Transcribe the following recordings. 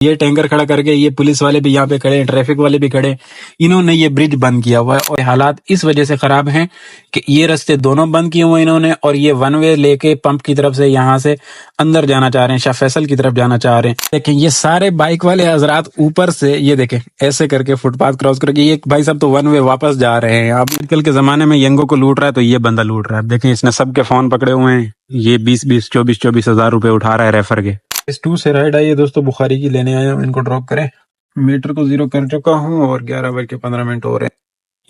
یہ ٹینکر کھڑا کر کے یہ پولیس والے بھی یہاں پہ کھڑے ہیں، ٹریفک والے بھی کھڑے ہیں، انہوں نے یہ برج بند کیا ہوا ہے اور حالات اس وجہ سے خراب ہیں کہ یہ رستے دونوں بند کیے ہوئے انہوں نے، اور یہ ون وے لے کے پمپ کی طرف سے یہاں سے اندر جانا چاہ رہے ہیں، شاہ فیصل کی طرف جانا چاہ رہے ہیں۔ دیکھیں یہ سارے بائک والے حضرات اوپر سے یہ دیکھیں ایسے کر کے فٹ پاتھ کراس کر کے یہ بھائی صاحب تو ون وے واپس جا رہے ہیں۔ اب آج کل کے زمانے میں ینگوں کو لوٹ رہا ہے تو یہ بندہ لوٹ رہا ہے۔ دیکھیں اس نے سب کے فون پکڑے ہوئے ہیں، یہ 24 ہزار روپے اٹھا رہا ہے ریفر کے۔ اس 2 سے رائڈ آئیے دوستو، بخاری کی لینے آیا ہوں، ان کو ڈراپ کریں۔ میٹر کو 0 کر چکا ہوں اور 11:15 ہو رہے ہیں۔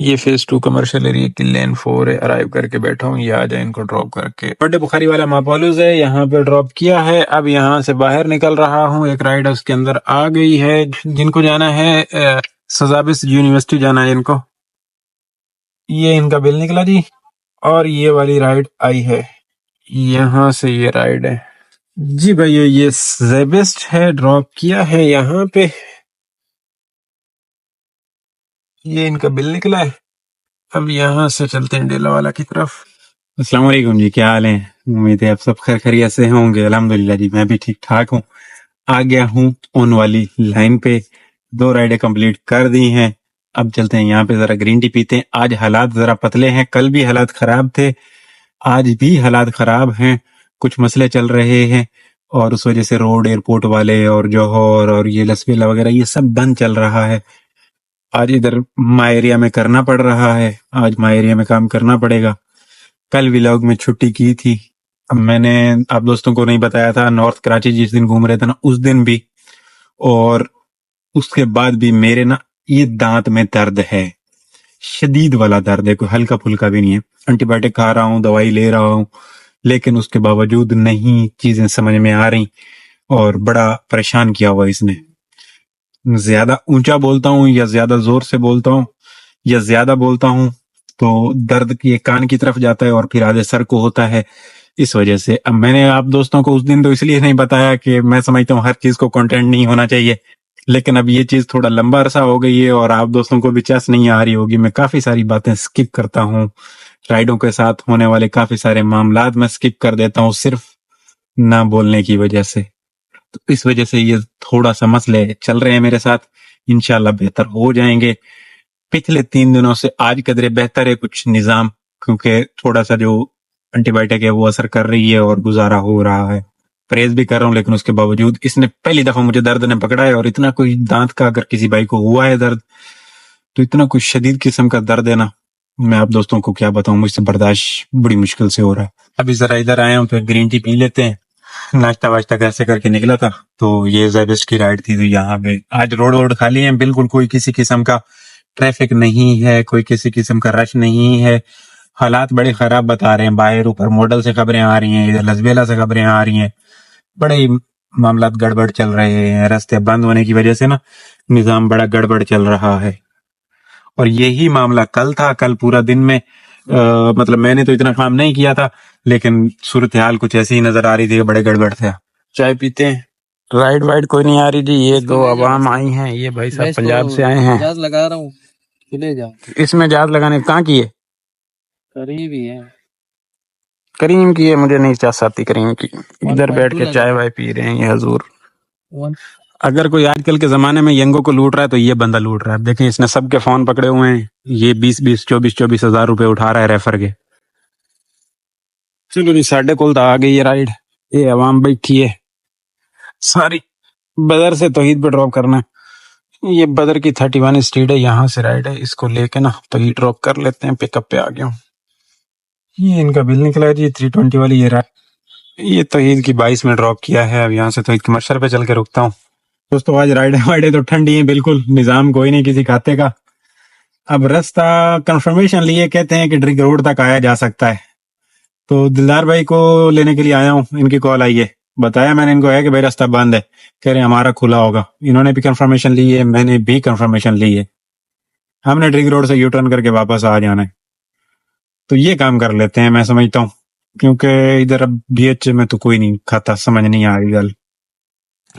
یہ فیز 2 کمرشل ایریا کی لین 4 ہے، ارائیو کر کے بیٹھا ہوں، یہ آ جائے ان کو ڈراپ کر کے۔ بڑے بخاری والا ماپولوز ہے، یہاں پہ ڈراپ کیا ہے، اب یہاں سے باہر نکل رہا ہوں، ایک رائڈ اس کے اندر آ گئی ہے، جن کو جانا ہے سزابس یونیورسٹی جانا ہے ان کو۔ یہ ان کا بل نکلا جی، اور یہ والی رائڈ آئی ہے، یہاں سے یہ رائڈ ہے جی بھائی، یہ زیبسٹ ہے، ڈراپ کیا ہے یہاں پہ، یہ ان کا بل نکلا ہے۔ اب یہاں سے چلتے ہیں ڈیلا والا کی طرف۔ السلام علیکم جی، کیا حال ہے؟ امید ہے آپ سب خیر خیریت سے ہوں گے۔ الحمدللہ جی میں بھی ٹھیک ٹھاک ہوں، آ گیا ہوں اون والی لائن پہ، 2 رائڈیں کمپلیٹ کر دی ہیں۔ اب چلتے ہیں یہاں پہ ذرا گرین ٹی پیتے ہیں۔ آج حالات ذرا پتلے ہیں، کل بھی حالات خراب تھے، آج بھی حالات خراب ہیں، کچھ مسئلے چل رہے ہیں اور اس وجہ سے روڈ ایئرپورٹ والے اور جوہر اور یہ لسویلا وغیرہ یہ سب بند چل رہا ہے۔ آج ادھر مائی ایریا میں کرنا پڑ رہا ہے، آج مائی ایریا میں کام کرنا پڑے گا۔ کل ولاگ میں چھٹی کی تھی، اب میں نے آپ دوستوں کو نہیں بتایا تھا، نارتھ کراچی جس دن گھوم رہے تھے نا اس دن بھی، اور اس کے بعد بھی میرے نا یہ دانت میں درد ہے، شدید والا درد ہے، کوئی ہلکا پھلکا بھی نہیں ہے۔ اینٹی بائیوٹک کھا رہا ہوں، دوائی لے رہا ہوں، لیکن اس کے باوجود نہیں چیزیں سمجھ میں آ رہی، اور بڑا پریشان کیا ہوا اس نے۔ زیادہ اونچا بولتا ہوں یا زیادہ زور سے بولتا ہوں یا زیادہ بولتا ہوں تو درد کی کان کی طرف جاتا ہے اور پھر آدھے سر کو ہوتا ہے، اس وجہ سے۔ اب میں نے آپ دوستوں کو اس دن تو اس لیے نہیں بتایا کہ میں سمجھتا ہوں ہر چیز کو کنٹینٹ نہیں ہونا چاہیے، لیکن اب یہ چیز تھوڑا لمبا عرصہ ہو گئی ہے اور آپ دوستوں کو بھی چس نہیں آ رہی ہوگی، میں کافی ساری باتیں سکپ کرتا ہوں، رائڈوں کے ساتھ ہونے والے کافی سارے معاملات میں سکپ کر دیتا ہوں صرف نہ بولنے کی وجہ سے، تو اس وجہ سے یہ تھوڑا سا مسئلے چل رہے ہیں میرے ساتھ، انشاءاللہ بہتر ہو جائیں گے۔ پچھلے 3 دنوں سے آج قدرے بہتر ہے کچھ نظام، کیونکہ تھوڑا سا جو اینٹی بائیوٹک ہے وہ اثر کر رہی ہے اور گزارا ہو رہا ہے، پریز بھی کر رہا ہوں، لیکن اس کے باوجود اس نے پہلی دفعہ مجھے درد نے پکڑا ہے، اور اتنا کوئی دانت کا اگر کسی بھائی کو ہوا ہے درد تو اتنا کوئی شدید قسم کا درد ہے نا، میں آپ دوستوں کو کیا بتاؤں، مجھ سے برداشت بڑی مشکل سے ہو رہا ہے۔ ابھی ذرا ادھر آیا ہوں تو گرین ٹی پی لیتے ہیں، ناشتہ واشتہ گھر سے کر کے نکلا تھا، تو یہ زیبسٹ کی رائڈ تھی، تو یہاں پہ آج روڈ خالی ہیں، بالکل کوئی کسی قسم کا ٹریفک نہیں ہے، کوئی کسی قسم کا رش نہیں ہے، حالات بڑے خراب بتا رہے ہیں، باہر اوپر ماڈل سے خبریں آ رہی ہیں، ادھر لسبیلا سے خبریں آ رہی ہیں، بڑے ہی معاملات گڑبڑ چل رہے ہیں، راستے بند ہونے کی وجہ سے نا نظام بڑا گڑبڑ چل رہا ہے، اور یہی معاملہ کل تھا۔ کل پورا دن میں مطلب میں نے تو اتنا کام نہیں کیا تھا، لیکن صورتحال کچھ ایسی ہی نظر آ رہی تھی کہ بڑے گڑبڑ تھا۔ چائے پیتے ہیں، رائڈ وائڈ کوئی نہیں آ رہی جی، یہ 2 عوام آئی ہیں، یہ بھائی صاحب پنجاب سے آئے ہیں، جاز لگا رہا ہوں، چلے جاؤ۔ اس میں جاز لگانے کہاں کی ہے؟ قریب ہی ہے، کریم کی ہے، مجھے نہیں چاہ آتی کریم کی، ادھر بیٹھ کے چائے وائے پی رہے ہیں یہ حضور۔ اگر کوئی آج کل کے زمانے میں ینگوں کو لوٹ رہا ہے تو یہ بندہ لوٹ رہا ہے، دیکھیں اس نے سب کے فون پکڑے ہوئے ہیں، یہ 24 ہزار روپے اٹھا رہا ہے ریفر کے۔ چلو جی ساڑھے کول تو آ گئی یہ رائڈ، یہ عوام بیٹھی ہے ساری، بدر سے توحید پہ ڈراپ کرنا ہے، یہ بدر کی 31 اسٹریٹ ہے، یہاں سے رائڈ ہے، اس کو لے کے نا توحید ڈراپ کر لیتے ہیں، پک اپ پہ آ گیا ہوں۔ یہ ان کا بل نکلا ہے جی 320 والی، یہ یہ توحید کی 22 میں ڈراپ کیا ہے، اب یہاں سے توحید کے مشر پہ چل کے رکتا ہوں۔ دوستو آج رائڈیں تو ٹھنڈی ہیں، بالکل نظام کوئی نہیں کسی کھاتے کا۔ اب راستہ کنفرمیشن لیے کہتے ہیں کہ ڈرگ روڈ تک آیا جا سکتا ہے، تو دلدار بھائی کو لینے کے لیے آیا ہوں، ان کی کال آئی ہے، بتایا میں نے ان کو ہے کہ بھائی راستہ بند ہے، کہہ رہے ہیں ہمارا کھلا ہوگا، انہوں نے بھی کنفرمیشن لی ہے، میں نے بھی کنفرمیشن لی ہے، ہم نے ڈرگ روڈ سے یو ٹرن کر کے واپس آ جانا ہے، تو یہ کام کر لیتے ہیں میں سمجھتا ہوں، کیونکہ ادھر اب بی ایچ میں تو کوئی نہیں کھاتا، سمجھ نہیں آ رہی گل۔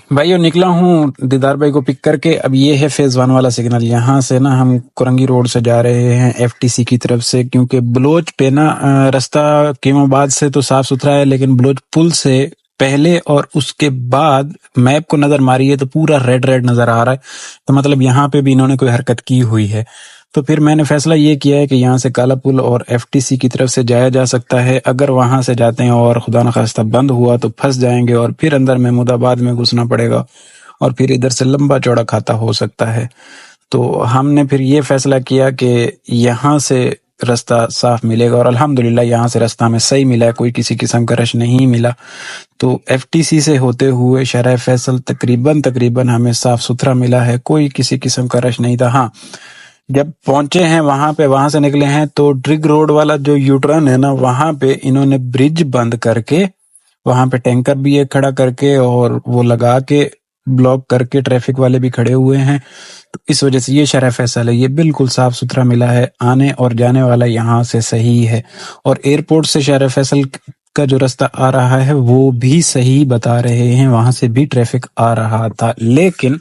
بھائیو نکلا ہوں دیدار بھائی کو پک کر کے، اب یہ ہے فیز 1 والا سگنل، یہاں سے نا ہم کرنگی روڈ سے جا رہے ہیں ایف ٹی سی کی طرف سے، کیونکہ بلوچ پہ نا راستہ کیم آباد سے تو صاف ستھرا ہے، لیکن بلوچ پل سے پہلے اور اس کے بعد میپ کو نظر ماری ہے تو پورا ریڈ ریڈ نظر آ رہا ہے، تو مطلب یہاں پہ بھی انہوں نے کوئی حرکت کی ہوئی ہے۔ تو پھر میں نے فیصلہ یہ کیا ہے کہ یہاں سے کالا پل اور ایف ٹی سی کی طرف سے جایا جا سکتا ہے، اگر وہاں سے جاتے ہیں اور خدا نخواستہ بند ہوا تو پھنس جائیں گے اور پھر اندر محمود آباد میں گھسنا پڑے گا اور پھر ادھر سے لمبا چوڑا کھاتا ہو سکتا ہے۔ تو ہم نے پھر یہ فیصلہ کیا کہ یہاں سے رستہ صاف ملے گا، اور الحمدللہ یہاں سے رستہ ہمیں صحیح ملا ہے، کوئی کسی قسم کا رش نہیں ملا۔ تو ایف ٹی سی سے ہوتے ہوئے شارع فیصل تقریباً ہمیں صاف ستھرا ملا ہے، کوئی کسی قسم کا رش نہیں تھا۔ ہاں، جب پہنچے ہیں وہاں سے نکلے ہیں تو ڈرگ روڈ والا جو یو ٹرن ہے نا، وہاں پہ انہوں نے برج بند کر کے، وہاں پہ ٹینکر بھی ایک کھڑا کر کے اور وہ لگا کے بلاک کر کے ٹریفک والے بھی کھڑے ہوئے ہیں، تو اس وجہ سے یہ شارع فیصل ہے، یہ بالکل صاف ستھرا ملا ہے، آنے اور جانے والا یہاں سے صحیح ہے، اور ایئرپورٹ سے شارع فیصل کا جو رستہ آ رہا ہے وہ بھی صحیح بتا رہے ہیں، وہاں سے بھی ٹریفک آ رہا تھا، لیکن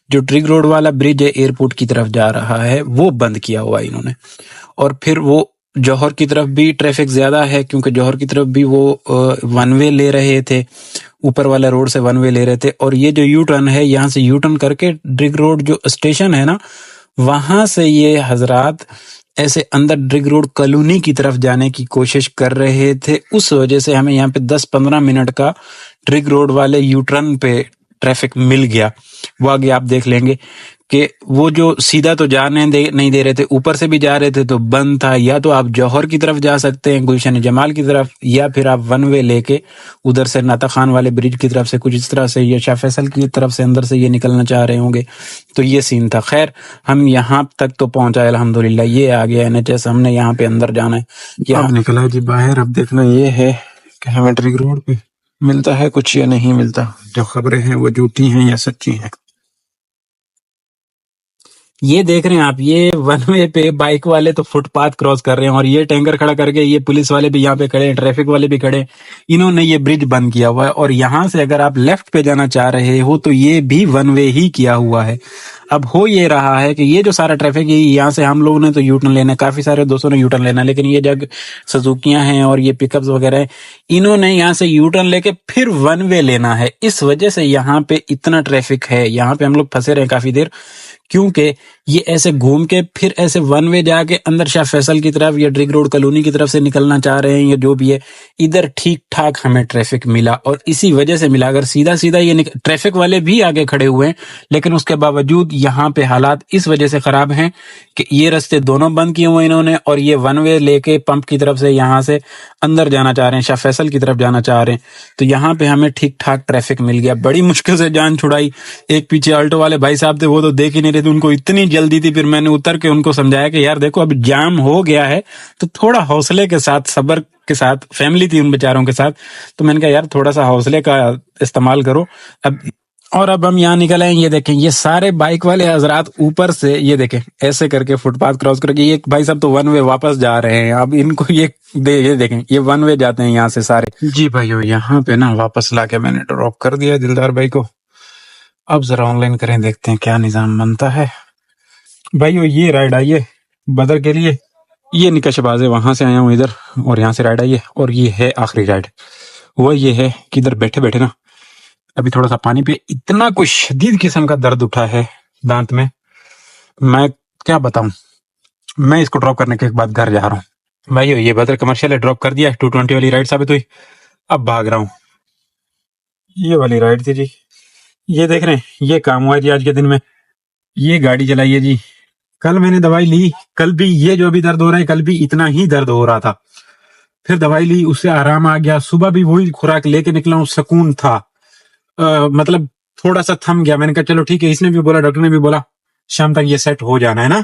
جو ٹرگ روڈ والا برج ہے ایئرپورٹ کی طرف جا رہا ہے وہ بند کیا ہوا ہے انہوں نے، اور پھر وہ جوہر کی طرف بھی ٹریفک زیادہ ہے کیونکہ جوہر کی طرف بھی وہ ون وے لے رہے تھے، اوپر والے روڈ سے ون وے لے رہے تھے، اور یہ جو یو ٹرن ہے یہاں سے یو ٹرن کر کے ڈرگ روڈ جو اسٹیشن ہے نا، وہاں سے یہ حضرات ایسے اندر ڈرگ روڈ کالونی کی طرف جانے کی کوشش کر رہے تھے، اس وجہ سے ہمیں یہاں پہ 10-15 منٹ کا ڈرگ روڈ والے یو ٹرن پہ ٹریفک مل گیا۔ وہ آگے آپ دیکھ لیں گے کہ وہ جو سیدھا تو جانے نہیں دے رہے تھے، اوپر سے بھی جا رہے تھے تو بند تھا، یا تو آپ جوہر کی طرف جا سکتے ہیں گلشن جمال کی طرف، یا پھر آپ ون وے لے کے ادھر سے ناتا خان والے برج کی طرف سے کچھ اس طرح سے، یا شاہ فیصل کی طرف سے اندر سے یہ نکلنا چاہ رہے ہوں گے، تو یہ سین تھا۔ خیر ہم یہاں تک تو پہنچائے الحمدللہ، یہ آ گیا این ایچ ایس، ہم نے یہاں پہ اندر جانا ہے، اب نکلا جی باہر، اب دیکھنا یہ ہے کہ ہمیں ڈرگ روڈ پہ ملتا ہے کچھ یا نہیں ملتا، جو خبریں ہیں وہ جھوٹی ہیں یا سچی ہیں۔ یہ دیکھ رہے ہیں آپ، یہ ون وے پہ بائک والے تو فٹ پاتھ کراس کر رہے ہیں، اور یہ ٹینکر کھڑا کر کے یہ پولیس والے بھی یہاں پہ کھڑے ہیں، ٹریفک والے بھی کھڑے ہیں، انہوں نے یہ برج بند کیا ہوا ہے، اور یہاں سے اگر آپ لیفٹ پہ جانا چاہ رہے ہو تو یہ بھی ون وے ہی کیا ہوا ہے۔ اب ہو یہ رہا ہے کہ یہ جو سارا ٹریفک ہے یہاں سے ہم لوگوں نے تو یو ٹرن لینا ہے، کافی سارے دوستوں نے یو ٹرن لینا ہے، لیکن یہ جگ سزوکیاں ہیں اور یہ پک اپس وغیرہ ہیں، انہوں نے یہاں سے یو ٹرن لے کے پھر ون وے لینا ہے، اس وجہ سے یہاں پہ اتنا ٹریفک ہے، یہاں پہ ہم لوگ پھنسے رہے کافی دیر، کیونکہ یہ ایسے گھوم کے پھر ایسے ون وے جا کے اندر شاہ فیصل کی طرف یا ڈرگ روڈ کالونی کی طرف سے نکلنا چاہ رہے ہیں، یا جو بھی ہے، ادھر ٹھیک ٹھاک ہمیں ٹریفک ملا، اور اسی وجہ سے ملا۔ اگر سیدھا سیدھا یہ ٹریفک والے بھی آگے کھڑے ہوئے ہیں، لیکن اس کے باوجود یہاں پہ حالات اس وجہ سے خراب ہیں کہ یہ رستے دونوں بند کیے ہوئے انہوں نے، اور یہ ون وے لے کے پمپ کی طرف سے یہاں سے اندر جانا چاہ رہے ہیں، شاہ فیصل کی طرف جانا چاہ رہے ہیں، تو یہاں پہ ہمیں ٹھیک ٹھاک ٹریفک مل گیا، بڑی مشکل سے جان چھڑائی۔ ایک پیچھے آلٹو والے بھائی صاحب تھے، وہ تو دیکھ ہی نہیں رہے تھے، ان کو اتنی جلدی تھی، پھر میں نے اتر کے ان کو سمجھایا کہ یار دیکھو اب جام ہو گیا ہے تو تھوڑا حوصلے کے ساتھ، صبر کے ساتھ، فیملی تھی ان بیچاروں کے ساتھ، تو میں نے کہا یار تھوڑا سا حوصلے کا استعمال کرو۔ اب ہم یہاں نکل آئے، یہ دیکھیں یہ سارے بائک والے حضرات اوپر سے یہ دیکھیں ایسے کر کے فٹ پاتھ کراس کر کے، یہ بھائی صاحب تو ون وے واپس جا رہے ہیں، اب ان کو یہ دیکھیں یہ ون وے جاتے ہیں یہاں سے سارے۔ جی بھائیو یہاں پہ نا واپس لا کے میں نے ڈراپ کر دیا دلدار بھائی کو، اب ذرا آن لائن کریں، دیکھتے ہیں کیا نظام بنتا ہے۔ بھائیو یہ رائڈ آئیے بدر کے لیے، یہ نکش باز ہے، وہاں سے آیا ہوں ادھر، اور یہاں سے رائڈ آئیے، اور یہ ہے آخری رائڈ۔ وہ یہ ہے کہ ادھر بیٹھے بیٹھے نا ابھی تھوڑا سا پانی پہ، اتنا کوئی شدید قسم کا درد اٹھا ہے دانت میں کیا بتاؤں۔ میں اس کو ڈراپ کرنے کے بعد گھر جا رہا ہوں۔ بھائیو یہ بدر کمرشل ہے، ڈراپ کر دیا، 220 والی رائڈ ثابت ہوئی، اب بھاگ رہا ہوں۔ یہ والی رائڈ تھی جی، یہ دیکھ رہے ہیں یہ کام ہوا جی آج کے دن میں، یہ گاڑی چلائیے جی۔ کل میں نے دوائی لی، کل بھی یہ جو ابھی درد ہو رہا ہے، کل بھی اتنا ہی درد ہو رہا تھا، پھر دوائی لی، اس سے آرام آ گیا، صبح بھی وہی خوراک لے کے نکلا ہوں، سکون تھا، مطلب تھوڑا سا تھم گیا، میں نے کہا چلو ٹھیک ہے، اس نے بھی بولا، ڈاکٹر نے بھی بولا شام تک یہ سیٹ ہو جانا ہے نا،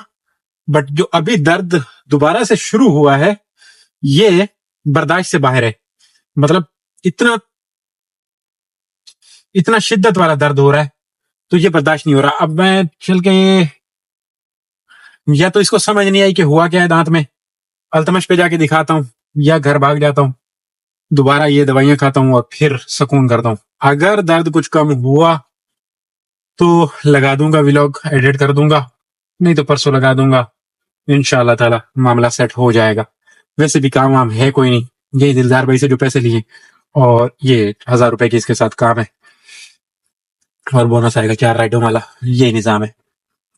بٹ جو ابھی درد دوبارہ سے شروع ہوا ہے یہ برداشت سے باہر ہے، مطلب اتنا شدت والا درد ہو رہا ہے تو یہ برداشت نہیں ہو رہا۔ اب میں چل کے یا تو اس کو سمجھ نہیں آئی کہ ہوا کیا ہے دانت میں، التمش پہ جا کے دکھاتا ہوں، یا گھر بھاگ جاتا ہوں، دوبارہ یہ دوائیاں کھاتا ہوں اور پھر سکون کرتا ہوں۔ اگر درد کچھ کم ہوا تو لگا دوں گا ولاگ، ایڈٹ کر دوں گا، نہیں تو پرسوں لگا دوں گا، انشاءاللہ تعالی معاملہ سیٹ ہو جائے گا۔ ویسے بھی کام وام ہے کوئی نہیں، یہی دلدار بھائی سے جو پیسے لیے اور یہ 1000 روپے کی اس کے ساتھ کام ہے اور بونس آئے گا 4 رائڈوں والا. یہ نظام ہے.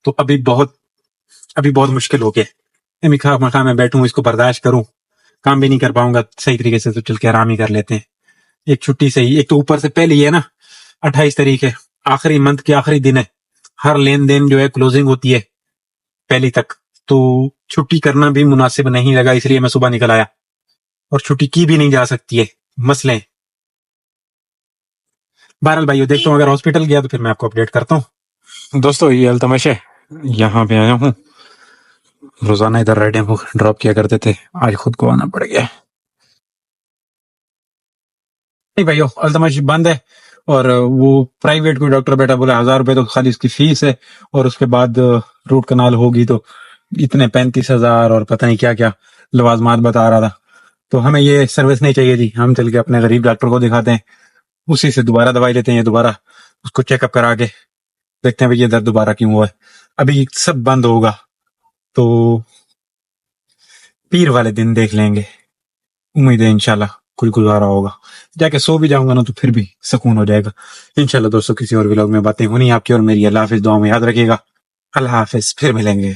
تو ابھی بہت مشکل ہو گیا. مخواہ میں بیٹھوں اس کو برداشت کروں, کام بھی نہیں کر پاؤں گا صحیح طریقے سے, تو چل کے آرام ہی کر لیتے ہیں. ایک چھٹی سے ہی, ایک تو اوپر سے پہلے یہ ہے نا 28 تاریخ ہے, آخری منتھ کے آخری دن ہے, ہر لین دین جو ہے کلوزنگ ہوتی ہے پہلی تک, تو چھٹی کرنا بھی مناسب نہیں لگا, اس لیے میں صبح نکل آیا. اور چھٹی کی بھی نہیں جا سکتی ہے, مسئلے. بہرحال بھائیو دیکھتا ہوں, اگر ہاسپٹل گیا تو پھر میں آپ کو اپڈیٹ کرتا ہوں. دوستو یہ التمش ہے, یہاں پہ آیا ہوں. روزانہ ادھر رائڈیں ڈراپ کیا کرتے تھے, آج خود کو آنا پڑ گیا. نہیں بھائیو, التمش بند ہے, اور وہ پرائیویٹ کوئی ڈاکٹر بیٹا بولا 1000 روپے تو خالی اس کی فیس ہے, اور اس کے بعد روٹ کنال ہوگی تو اتنے 35,000 اور پتہ نہیں کیا کیا لوازمات بتا رہا تھا. تو ہمیں یہ سروس نہیں چاہیے جی, ہم چل کے اپنے غریب ڈاکٹر کو دکھاتے ہیں, اسی سے دوبارہ دوائی لیتے ہیں, دوبارہ اس کو چیک اپ کرا کے دیکھتے ہیں بھئی یہ درد دوبارہ کیوں ہوا ہے. ابھی سب بند ہوگا تو پیر والے دن دیکھ لیں گے, امید ہے انشاءاللہ کوئی گزارا ہوگا. جا کے سو بھی جاؤں گا نا تو پھر بھی سکون ہو جائے گا انشاءاللہ. دوستوں کسی اور ولاگ میں باتیں ہونی آپ کی اور میری. اللہ حافظ, دعاؤں میں یاد رکھیے گا. اللہ حافظ, پھر ملیں گے.